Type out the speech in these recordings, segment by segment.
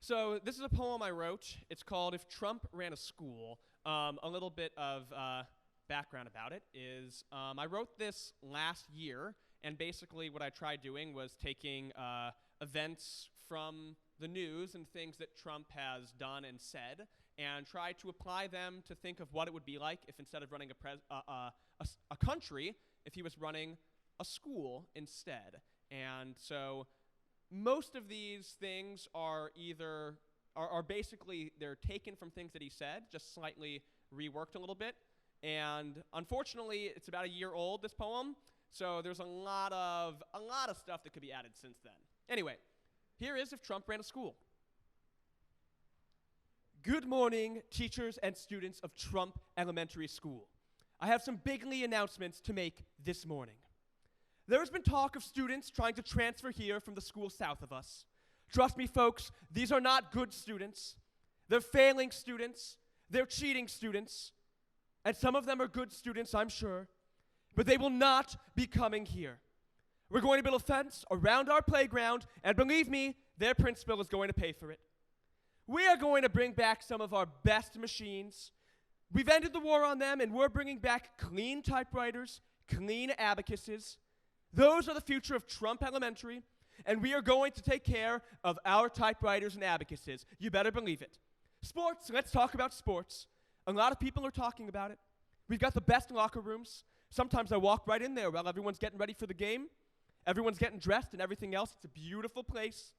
So this is a poem I wrote. It's called If Trump Ran a School. A little bit of background about it is I wrote this last year, and basically what I tried doing was taking events from the news and things that Trump has done and said, and try to apply them to think of what it would be like if instead of running a country, if he was running a school instead. And so most of these things are either are basically they're taken from things that he said, just slightly reworked a little bit. And unfortunately, it's about a year old, this poem, so there's a lot of stuff that could be added since then. Anyway, here is If Trump Ran a School. Good morning, teachers and students of Trump Elementary School. I have some bigly announcements to make this morning. There has been talk of students trying to transfer here from the school south of us. Trust me, folks, these are not good students. They're failing students. They're cheating students. And some of them are good students, I'm sure. But they will not be coming here. We're going to build a fence around our playground, and believe me, their principal is going to pay for it. We are going to bring back some of our best machines. We've ended the war on them, and we're bringing back clean typewriters, clean abacuses. Those are the future of Trump Elementary, and we are going to take care of our typewriters and abacuses. You better believe it. Sports, let's talk about sports. A lot of people are talking about it. We've got the best locker rooms. Sometimes I walk right in there while everyone's getting ready for the game. Everyone's getting dressed and everything else. It's a beautiful place.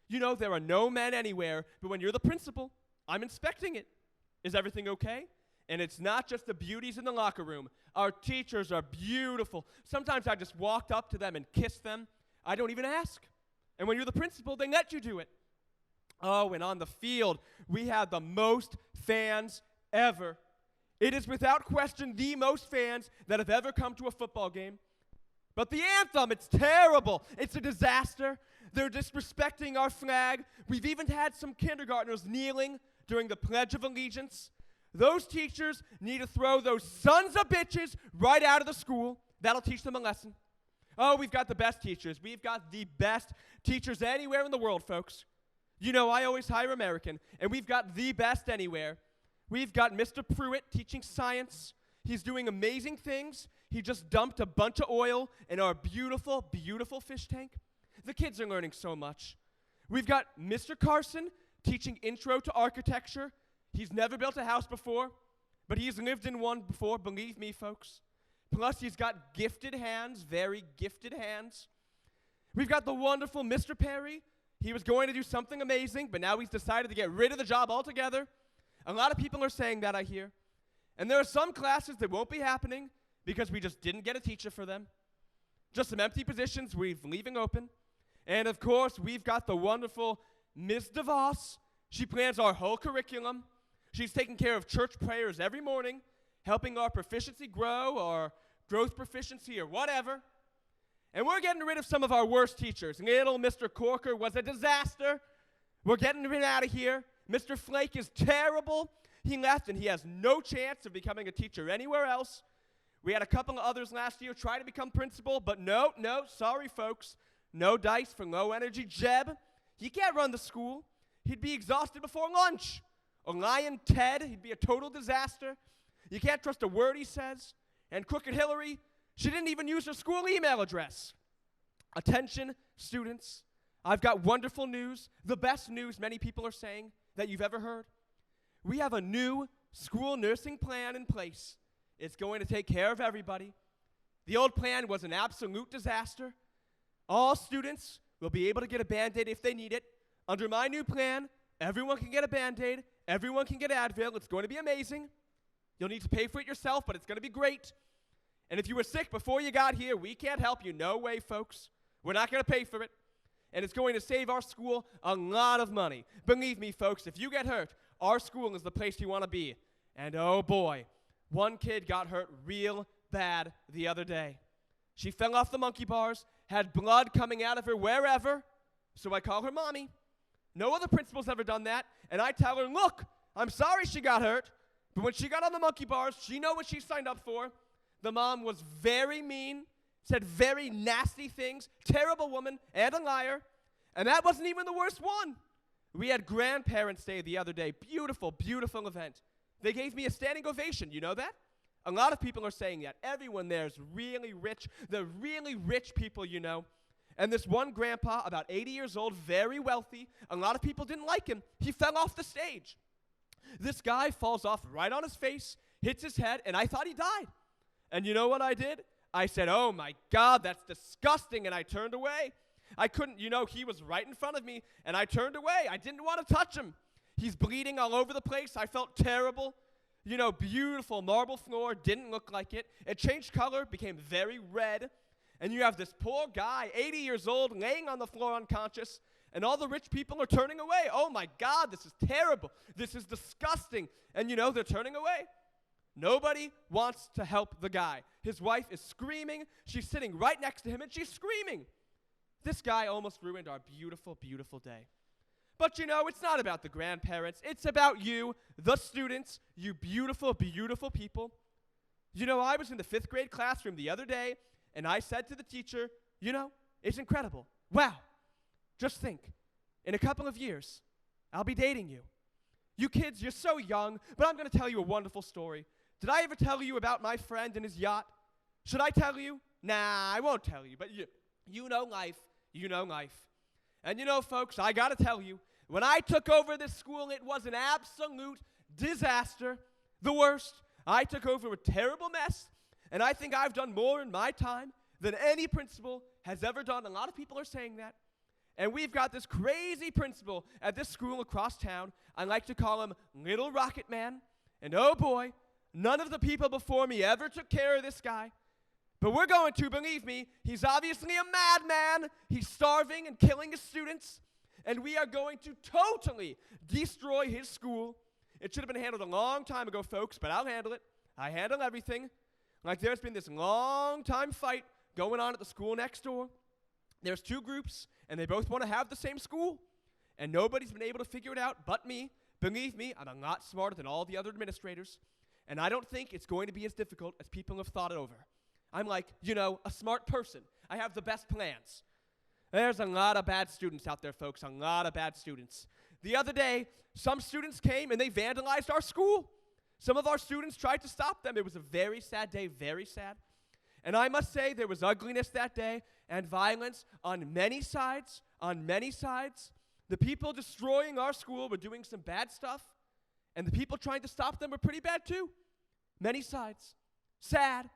You know, there are no men anywhere, but when you're the principal, I'm inspecting it. Is everything okay? And it's not just the beauties in the locker room. Our teachers are beautiful. Sometimes I just walked up to them and kissed them. I don't even ask. And when you're the principal, they let you do it. Oh, and on the field, we had the most fans ever. It is without question the most fans that have ever come to a football game. But the anthem, it's terrible. It's a disaster. They're disrespecting our flag. We've even had some kindergartners kneeling during the Pledge of Allegiance. Those teachers need to throw those sons of bitches right out of the school. That'll teach them a lesson. Oh, we've got the best teachers. We've got the best teachers anywhere in the world, folks. You know, I always hire American, and we've got the best anywhere. We've got Mr. Pruitt teaching science. He's doing amazing things. He just dumped a bunch of oil in our beautiful, beautiful fish tank. The kids are learning so much. We've got Mr. Carson teaching intro to architecture. He's never built a house before, but he's lived in one before, believe me, folks. Plus, he's got gifted hands, very gifted hands. We've got the wonderful Mr. Perry. He was going to do something amazing, but now he's decided to get rid of the job altogether. A lot of people are saying that, I hear. And there are some classes that won't be happening because we just didn't get a teacher for them. Just some empty positions we're leaving open. And, of course, we've got the wonderful Ms. DeVos. She plans our whole curriculum. She's taking care of church prayers every morning, helping our proficiency grow, or growth proficiency, or whatever. And we're getting rid of some of our worst teachers. Little Mr. Corker was a disaster. We're getting him out of here. Mr. Flake is terrible. He left, and he has no chance of becoming a teacher anywhere else. We had a couple of others last year try to become principal, but no, sorry, folks. No dice for low-energy Jeb. He can't run the school. He'd be exhausted before lunch. Or Lion Ted, he'd be a total disaster. You can't trust a word he says. And Crooked Hillary, she didn't even use her school email address. Attention, students. I've got wonderful news, the best news many people are saying that you've ever heard. We have a new school nursing plan in place. It's going to take care of everybody. The old plan was an absolute disaster. All students will be able to get a Band-Aid if they need it. Under my new plan, everyone can get a Band-Aid. Everyone can get Advil. It's going to be amazing. You'll need to pay for it yourself, but it's going to be great. And if you were sick before you got here, we can't help you. No way, folks. We're not going to pay for it. And it's going to save our school a lot of money. Believe me, folks, if you get hurt, our school is the place you want to be. And oh boy, one kid got hurt real bad the other day. She fell off the monkey bars, had blood coming out of her wherever, so I call her mommy. No other principal's ever done that, and I tell her, look, I'm sorry she got hurt, but when she got on the monkey bars, she knows what she signed up for. The mom was very mean, said very nasty things, terrible woman, and a liar, and that wasn't even the worst one. We had Grandparents' Day the other day. Beautiful, beautiful event. They gave me a standing ovation. You know that? A lot of people are saying that. Everyone there is really rich. They're really rich people, you know. And this one grandpa, about 80 years old, very wealthy, a lot of people didn't like him. He fell off the stage. This guy falls off right on his face, hits his head, and I thought he died. And you know what I did? I said, "Oh my God, that's disgusting," and I turned away. I couldn't, he was right in front of me, and I turned away. I didn't want to touch him. He's bleeding all over the place. I felt terrible. Beautiful marble floor, didn't look like it. It changed color, became very red. And you have this poor guy, 80 years old, laying on the floor unconscious, and all the rich people are turning away. Oh my God, this is terrible. This is disgusting. And they're turning away. Nobody wants to help the guy. His wife is screaming. She's sitting right next to him, and she's screaming. This guy almost ruined our beautiful, beautiful day. But it's not about the grandparents. It's about you, the students, you beautiful, beautiful people. I was in the 5th grade classroom the other day, and I said to the teacher, it's incredible. Wow. Just think, in a couple of years, I'll be dating you. You kids, you're so young, but I'm going to tell you a wonderful story. Did I ever tell you about my friend and his yacht? Should I tell you? Nah, I won't tell you, but you know life. You know life. And folks, I got to tell you, when I took over this school, it was an absolute disaster. The worst. I took over a terrible mess, and I think I've done more in my time than any principal has ever done. A lot of people are saying that. And we've got this crazy principal at this school across town. I like to call him Little Rocket Man. And oh boy, none of the people before me ever took care of this guy. But we're going to, believe me, he's obviously a madman. He's starving and killing his students. And we are going to totally destroy his school. It should have been handled a long time ago, folks, but I'll handle it. I handle everything. Like there's been this long time fight going on at the school next door. There's 2 groups, and they both want to have the same school. And nobody's been able to figure it out but me. Believe me, I'm a lot smarter than all the other administrators. And I don't think it's going to be as difficult as people have thought it over. I'm like, a smart person. I have the best plans. There's a lot of bad students out there, folks, a lot of bad students. The other day, some students came and they vandalized our school. Some of our students tried to stop them. It was a very sad day, very sad. And I must say there was ugliness that day and violence on many sides, The people destroying our school were doing some bad stuff, and the people trying to stop them were pretty bad too. Many sides. Sad.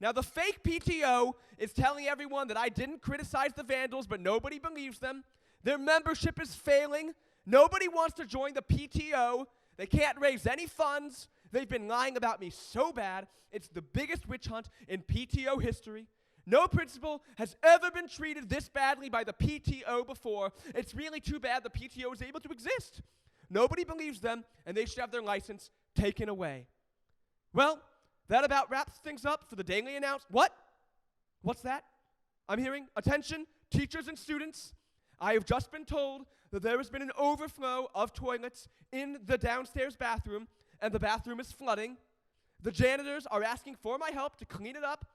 Now, the fake PTO is telling everyone that I didn't criticize the vandals, but nobody believes them. Their membership is failing. Nobody wants to join the PTO. They can't raise any funds. They've been lying about me so bad. It's the biggest witch hunt in PTO history. No principal has ever been treated this badly by the PTO before. It's really too bad the PTO is able to exist. Nobody believes them, and they should have their license taken away. Well, that about wraps things up for the daily announcement. What? What's that? I'm hearing, attention, teachers and students. I have just been told that there has been an overflow of toilets in the downstairs bathroom, and the bathroom is flooding. The janitors are asking for my help to clean it up,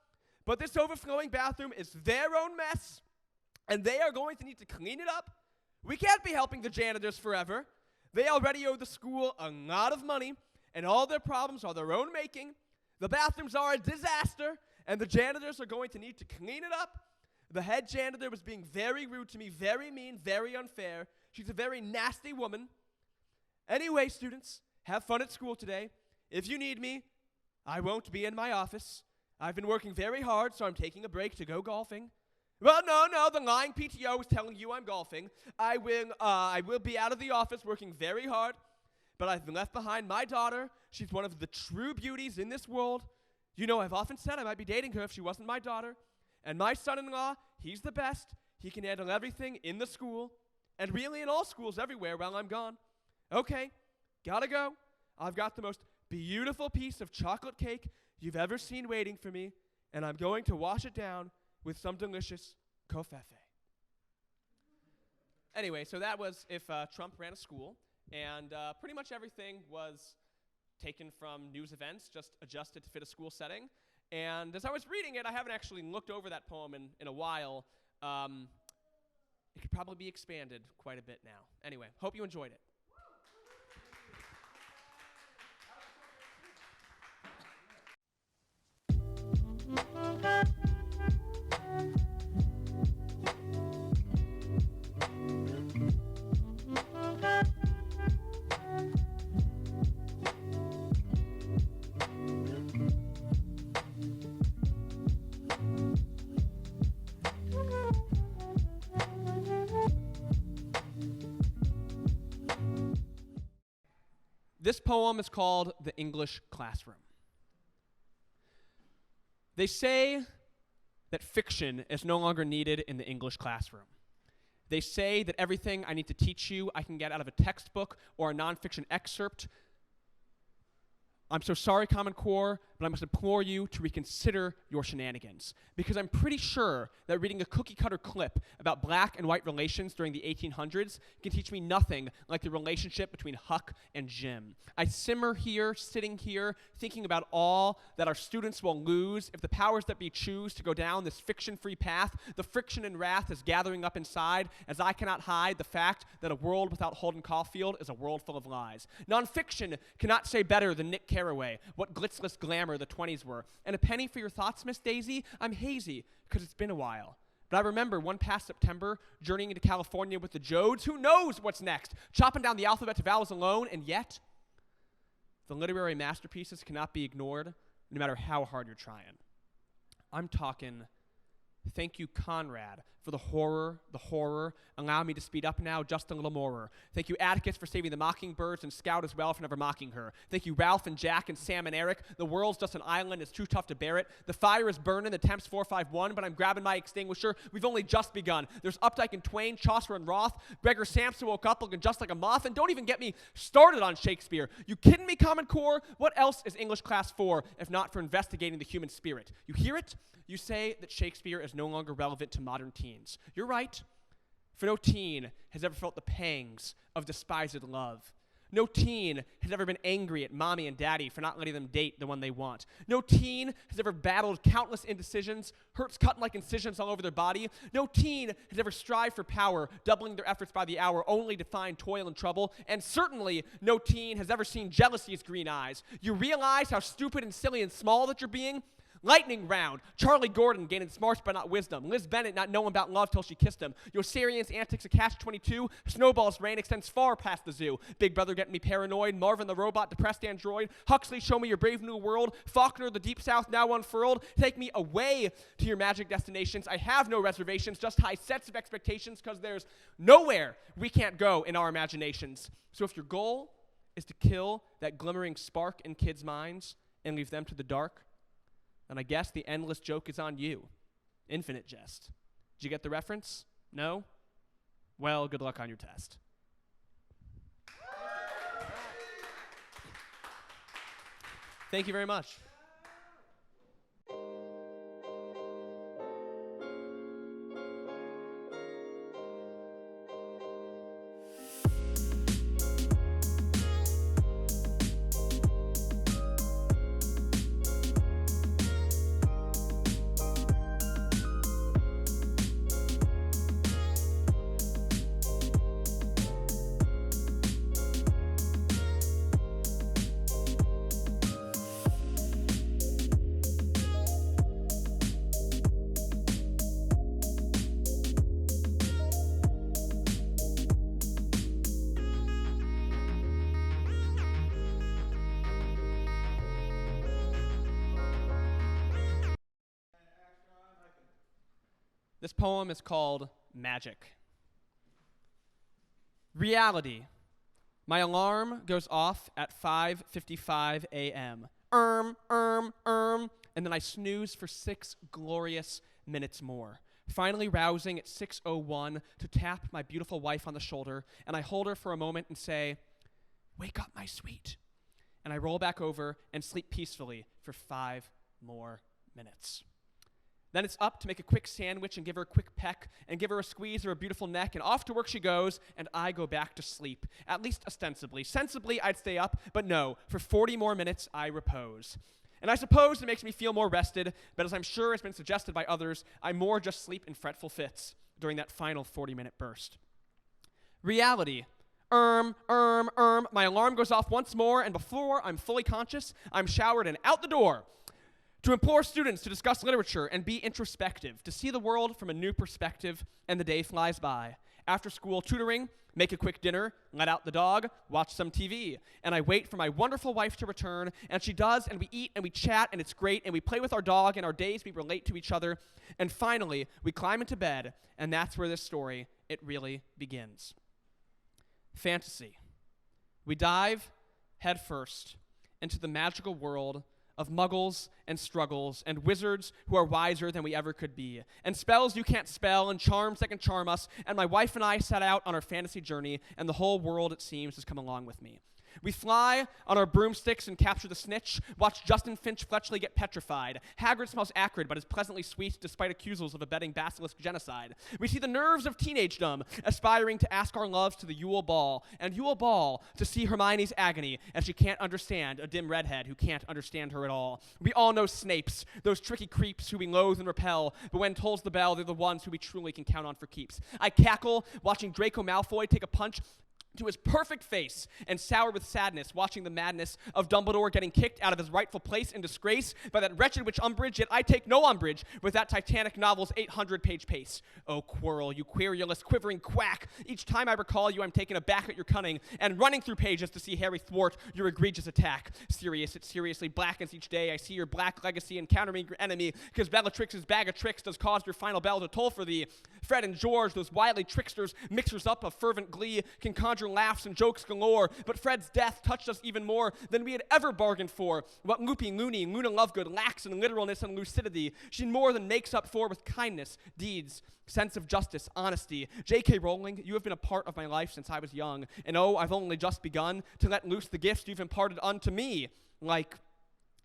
but this overflowing bathroom is their own mess, and they are going to need to clean it up. We can't be helping the janitors forever. They already owe the school a lot of money, and all their problems are their own making. The bathrooms are a disaster, and the janitors are going to need to clean it up. The head janitor was being very rude to me, very mean, very unfair. She's a very nasty woman. Anyway, students, have fun at school today. If you need me, I won't be in my office. I've been working very hard, so I'm taking a break to go golfing. Well, no, the lying PTO is telling you I'm golfing. I will be out of the office working very hard, but I've left behind my daughter. She's one of the true beauties in this world. I've often said I might be dating her if she wasn't my daughter. And my son-in-law, he's the best. He can handle everything in the school, and really in all schools everywhere while I'm gone. Okay, gotta go. I've got the most beautiful piece of chocolate cake you've ever seen waiting for me, and I'm going to wash it down with some delicious covfefe. Anyway, so that was if Trump ran a school, and pretty much everything was taken from news events, just adjusted to fit a school setting. And as I was reading it, I haven't actually looked over that poem in a while. it could probably be expanded quite a bit now. Anyway, hope you enjoyed it. This poem is called The English Classroom. They say that fiction is no longer needed in the English classroom. They say that everything I need to teach you I can get out of a textbook or a nonfiction excerpt. I'm so sorry, Common Core, but I must implore you to reconsider your shenanigans, because I'm pretty sure that reading a cookie-cutter clip about black and white relations during the 1800s can teach me nothing like the relationship between Huck and Jim. I simmer here, sitting here, thinking about all that our students will lose if the powers that be choose to go down this fiction-free path. The friction and wrath is gathering up inside, as I cannot hide the fact that a world without Holden Caulfield is a world full of lies. Nonfiction cannot say better than Nick Carraway what glitzless glamour the 20s were. And a penny for your thoughts, Miss Daisy? I'm hazy, because it's been a while. But I remember one past September, journeying into California with the Jodes. Who knows what's next? Chopping down the alphabet to vowels alone, and yet, the literary masterpieces cannot be ignored, no matter how hard you're trying. I'm talking, thank you, Conrad, for the horror. Allow me to speed up now just a little more. Thank you, Atticus, for saving the mockingbirds, and Scout as well for never mocking her. Thank you, Ralph and Jack and Sam and Eric. The world's just an island, it's too tough to bear it. The fire is burning, the temp's 451, but I'm grabbing my extinguisher. We've only just begun. There's Updike and Twain, Chaucer and Roth. Gregor Samsa woke up looking just like a moth, and don't even get me started on Shakespeare. You kidding me, Common Core? What else is English class for, if not for investigating the human spirit? You hear it? You say that Shakespeare is no longer relevant to modern teens. You're right, for no teen has ever felt the pangs of despised love. No teen has ever been angry at mommy and daddy for not letting them date the one they want. No teen has ever battled countless indecisions, hurts cutting like incisions all over their body. No teen has ever strived for power, doubling their efforts by the hour only to find toil and trouble. And certainly no teen has ever seen jealousy's green eyes. You realize how stupid and silly and small that you're being? Lightning round. Charlie Gordon gaining smarts but not wisdom. Liz Bennett not knowing about love till she kissed him. Yossarian's antics of Catch-22. Snowball's reign extends far past the zoo. Big Brother getting me paranoid. Marvin the robot, depressed android. Huxley, show me your brave new world. Faulkner, the deep south now unfurled. Take me away to your magic destinations. I have no reservations, just high sets of expectations, because there's nowhere we can't go in our imaginations. So if your goal is to kill that glimmering spark in kids' minds and leave them to the dark, and I guess the endless joke is on you. Infinite jest. Did you get the reference? No? Well, good luck on your test. Thank you very much. This poem is called Magic. Reality. My alarm goes off at 5:55 a.m. And then I snooze for 6 glorious minutes more. Finally rousing at 6:01 to tap my beautiful wife on the shoulder, and I hold her for a moment and say, "Wake up, my sweet." And I roll back over and sleep peacefully for 5 more minutes. Then it's up to make a quick sandwich and give her a quick peck and give her a squeeze of her beautiful neck, and off to work she goes, and I go back to sleep, at least ostensibly. Sensibly, I'd stay up, but no, for 40 more minutes, I repose. And I suppose it makes me feel more rested, but as I'm sure has been suggested by others, I more just sleep in fretful fits. during that final 40-minute burst. Reality. My alarm goes off once more, and before I'm fully conscious, I'm showered and out the door to implore students to discuss literature and be introspective, to see the world from a new perspective, and the day flies by. After school tutoring, make a quick dinner, let out the dog, watch some TV, and I wait for my wonderful wife to return, and she does, and we eat, and we chat, and it's great, and we play with our dog, and our days we relate to each other, and finally, we climb into bed, and that's where this story, it really begins. Fantasy. We dive headfirst into the magical world of muggles and struggles and wizards who are wiser than we ever could be, and spells you can't spell and charms that can charm us, and my wife and I set out on our fantasy journey, and the whole world, it seems, has come along with me. We fly on our broomsticks and capture the snitch, watch Justin Finch Fletchley get petrified. Hagrid smells acrid but is pleasantly sweet despite accusals of abetting basilisk genocide. We see the nerves of teenagedom, aspiring to ask our loves to the Yule Ball, and Yule Ball to see Hermione's agony as she can't understand a dim redhead who can't understand her at all. We all know Snapes, those tricky creeps who we loathe and repel, but when tolls the bell, they're the ones who we truly can count on for keeps. I cackle watching Draco Malfoy take a punch to his perfect face and sour with sadness, watching the madness of Dumbledore getting kicked out of his rightful place in disgrace by that wretched witch Umbridge, yet I take no umbrage with that Titanic novel's 800-page pace. Oh, Quirrell, you querulous, quivering quack, each time I recall you, I'm taken aback at your cunning and running through pages to see Harry thwart your egregious attack. Sirius, it seriously blackens each day. I see your black legacy encountering your enemy, because Bellatrix's bag of tricks does cause your final bell to toll for thee. Fred and George, those wily tricksters, mixers up of fervent glee, can conjure laughs and jokes galore, but Fred's death touched us even more than we had ever bargained for. What Loopy, Looney, Luna Lovegood lacks in literalness and lucidity, she more than makes up for with kindness, deeds, sense of justice, honesty. J.K. Rowling, you have been a part of my life since I was young, and oh, I've only just begun to let loose the gifts you've imparted unto me, like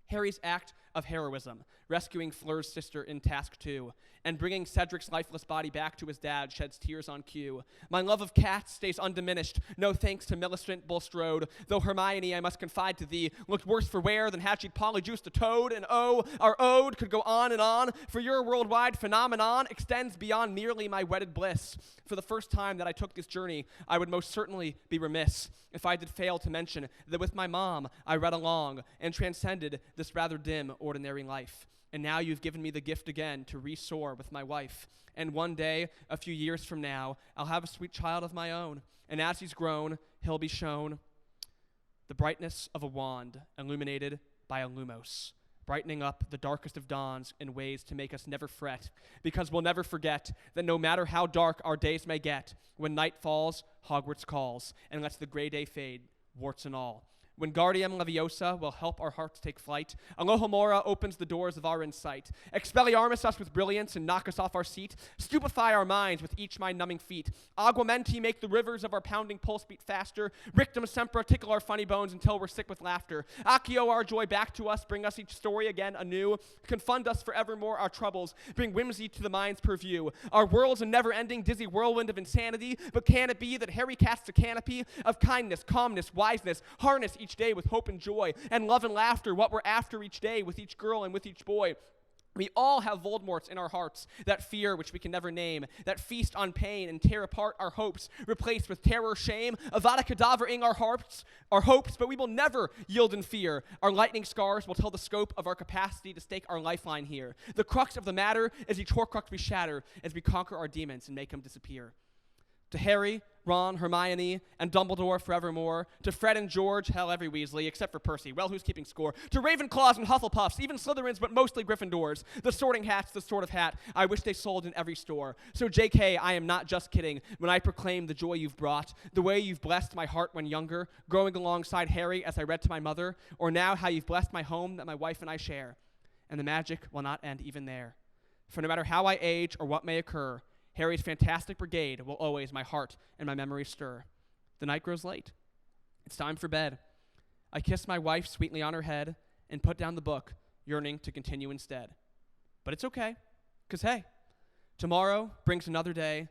Harry's act of heroism, rescuing Fleur's sister in Task 2, and bringing Cedric's lifeless body back to his dad sheds tears on cue. My love of cats stays undiminished, no thanks to Millicent Bulstrode, though Hermione, I must confide to thee, looked worse for wear than had she polyjuiced a toad, and oh, our ode could go on, for your worldwide phenomenon extends beyond merely my wedded bliss. For the first time that I took this journey, I would most certainly be remiss if I did fail to mention that with my mom I read along and transcended this rather dim ordinary life. And now you've given me the gift again to re-soar with my wife. And one day, a few years from now, I'll have a sweet child of my own. And as he's grown, he'll be shown the brightness of a wand illuminated by a lumos, brightening up the darkest of dawns in ways to make us never fret, because we'll never forget that no matter how dark our days may get, when night falls, Hogwarts calls, and lets the gray day fade, warts and all. When Guardium Leviosa will help our hearts take flight, Alohomora opens the doors of our insight. Expelliarmus us with brilliance and knock us off our seat. Stupefy our minds with each mind-numbing feat. Aguamenti make the rivers of our pounding pulse beat faster. Rictum sempra tickle our funny bones until we're sick with laughter. Accio our joy back to us, bring us each story again anew. Confund us forevermore our troubles, bring whimsy to the mind's purview. Our world's a never-ending dizzy whirlwind of insanity, but can it be that Harry casts a canopy of kindness, calmness, wiseness, harness each day with hope and joy, and love and laughter, what we're after each day with each girl and with each boy. We all have Voldemorts in our hearts, that fear which we can never name, that feast on pain and tear apart our hopes, replaced with terror, shame, Avada Kedavra-ing our hopes, but we will never yield in fear. Our lightning scars will tell the scope of our capacity to stake our lifeline here. The crux of the matter is each Horcrux we shatter as we conquer our demons and make them disappear. To Harry, Ron, Hermione, and Dumbledore forevermore. To Fred and George, hell, every Weasley, except for Percy. Well, who's keeping score? To Ravenclaws and Hufflepuffs, even Slytherins, but mostly Gryffindors. The Sorting Hat's the sort of hat I wish they sold in every store. So JK, I am not just kidding when I proclaim the joy you've brought, the way you've blessed my heart when younger, growing alongside Harry as I read to my mother, or now how you've blessed my home that my wife and I share. And the magic will not end even there. For no matter how I age or what may occur, Harry's fantastic brigade will always my heart and my memory stir. The night grows late. It's time for bed. I kiss my wife sweetly on her head and put down the book, yearning to continue instead. But it's okay, because hey, tomorrow brings another day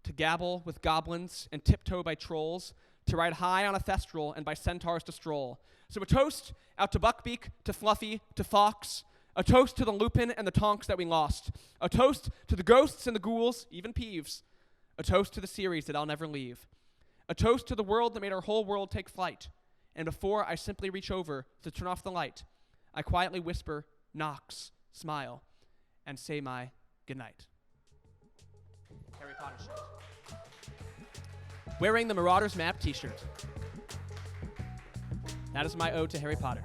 to gabble with goblins and tiptoe by trolls, to ride high on a thestral and by centaurs to stroll. So a toast out to Buckbeak, to Fluffy, to Fox, A toast to the Lupin and the Tonks that we lost. A toast to the ghosts and the ghouls, even Peeves. A toast to the series that I'll never leave. A toast to the world that made our whole world take flight. And before I simply reach over to turn off the light, I quietly whisper, Knox, smile, and say my goodnight. Harry Potter shirt. Wearing the Marauders map t-shirt. That is my ode to Harry Potter.